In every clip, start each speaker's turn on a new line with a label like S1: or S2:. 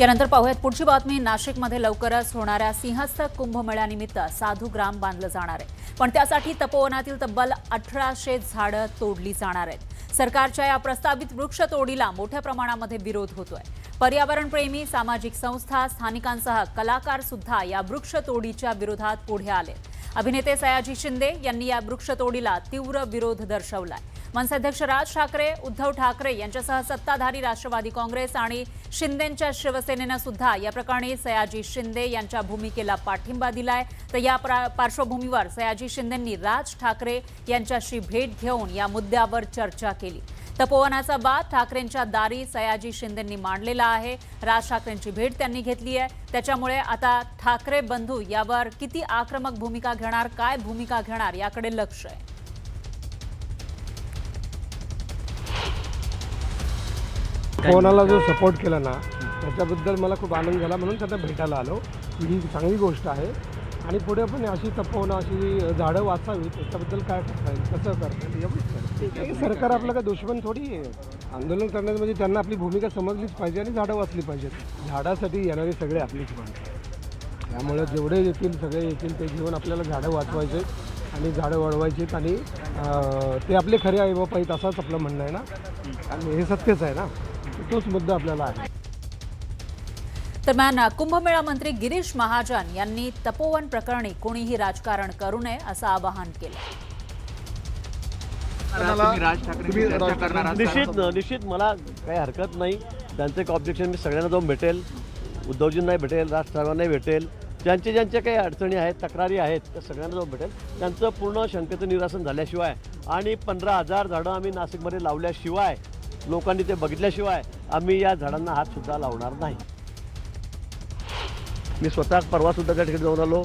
S1: यानंतर पाहूयात पुढची बातमी। नाशिकमध्ये लवकरच होणाऱ्या सिंहस्थ कुंभमेळ्यानिमित्त साधू ग्राम बांधलं जाणार आहे, पण त्यासाठी तपोवनातील तब्बल 1800 झाडं तोडली जाणार आहेत। सरकारच्या या प्रस्तावित वृक्षतोडीला मोठ्या प्रमाणामध्ये विरोध होतोय। पर्यावरणप्रेमी, सामाजिक संस्था, स्थानिकांसह कलाकार सुद्धा या वृक्षतोडीच्या विरोधात पुढे आले। अभिनेते सयाजी शिंदे यांनी या वृक्षतोडीला तीव्र विरोध दर्शवलाय। मनसे अध्यक्ष राज ठाकरे, उद्धव ठाकरे यांच्यासह सत्ताधारी राष्ट्रवादी काँग्रेस आणि शिंदेंच्या शिवसेनेनं सुद्धा या प्रकरणी सयाजी शिंदे यांच्या भूमिकेला पाठिंबा दिलाय। तर या पार्श्वभूमीवर सयाजी शिंदेंनी राज ठाकरे यांच्याशी भेट घेऊन या मुद्द्यावर चर्चा केली। तपोवनाचा वाद ठाकरेंच्या दारी सयाजी शिंदेंनी मांडलेला आहे। राज ठाकरेंची भेट त्यांनी घेतली आहे, त्याच्यामुळे आता ठाकरे बंधू यावर किती आक्रमक भूमिका घेणार, काय भूमिका घेणार याकडे लक्ष आहे।
S2: कोणाला जो सपोर्ट केला ना त्याच्याबद्दल मला खूप आनंद झाला, म्हणून त्यांना भेटायला आलो। ही चांगली गोष्ट आहे आणि पुढे पण अशी तपोवनं, अशी झाडं वाचावी, त्याच्याबद्दल काय करता येईल, कसं करता येईल एवढंच। सरकार आपलं काय दुश्मन थोडी आहे। आंदोलन करण्याचं म्हणजे त्यांना आपली भूमिका समजलीच पाहिजे आणि झाडं वाचली पाहिजेत। झाडासाठी येणारे सगळे आपलीच माणसं, त्यामुळे जेवढे येतील सगळे येतील ते घेऊन आपल्याला झाडं वाचवायचे आणि झाडं वाढवायचीत आणि ते आपले खरे आईबाप आहेत असंच आपलं म्हणणं आहे ना, आणि हे सत्यच आहे ना, तोच मुद्दा आपल्याला आहे।
S1: दरम्यान कुंभमेळा मंत्री गिरीश महाजन यांनी तपोवन प्रकरणी कोणीही राजकारण करू नये असं आवाहन केलं।
S3: निश्चित मला काही हरकत नाही। त्यांचं एक ऑब्जेक्शन मी सगळ्यांना जाऊन भेटेल, उद्धवजींनाही भेटेल, राज ठाकरेंनाही भेटेल, ज्यांच्या काही अडचणी आहेत, तक्रारी आहेत, त्या सगळ्यांना जाऊन भेटेल। त्यांचं पूर्ण शंकेचं निरासन झाल्याशिवाय आणि 15,000 झाडं आम्ही नाशिकमध्ये लावल्याशिवाय, लोकांनी ते बघितल्याशिवाय आम्ही या झाडांना हातसुद्धा लावणार नाही। मी स्वतः परवासुद्धा त्या ठिकाणी जाऊन आलो।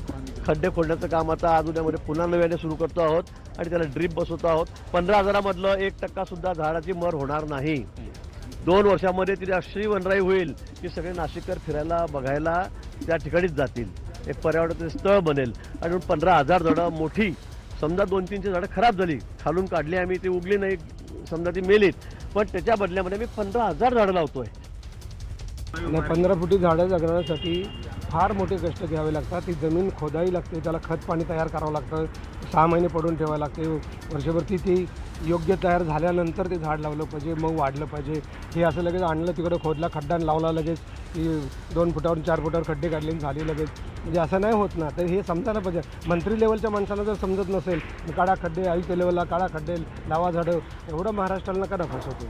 S3: खड्डे खोदण्याचं काम आता आज उद्यामध्ये पुन्हा नव्याने सुरू करतो आहोत आणि त्याला ड्रीप बसवतो आहोत। 15,000मधलं 1% सुद्धा झाडाची मर होणार नाही। 2 वर्षामध्ये तिथे अशी वनराई होईल की सगळे नाशिककर फिरायला बघायला त्या ठिकाणीच जातील। एक पर्यावरणाचं स्थळ बनेल आणि 15,000 झाडं मोठी, समजा 2-300 झाडं खराब झाली, खालून काढली आम्ही, ती उगली नाही, समजा ती मेलीत, पण त्याच्या बदल्यामध्ये मी 15,000 झाडं लावतोय।
S2: 15 फुटी झाडं जगण्यासाठी फार मोठे कष्ट घ्यावे लागतात। ती जमीन खोदावी लागते, त्याला खत पाणी तयार करावं लागतं, 6 महिने पडून ठेवावं लागते, वर्षभर ती योग्य तयार झाल्यानंतर ते झाड लावलं पाहिजे, मग वाढलं पाहिजे। हे असं लगेच आणलं, तिकडं खोदला, खड्डा लावला, लगेच ती 2 फुटावर 4 फुटावर खड्डे काढले झाली लगेच, म्हणजे असं नाही होत ना। तर हे समजायला पाहिजे। मंत्री लेवलच्या माणसाला जर समजत नसेल, काढा खड्डे, आयुक्त लेवलला काढा खड्डे, लावा झाडं, एवढं महाराष्ट्राला नका फसवतो।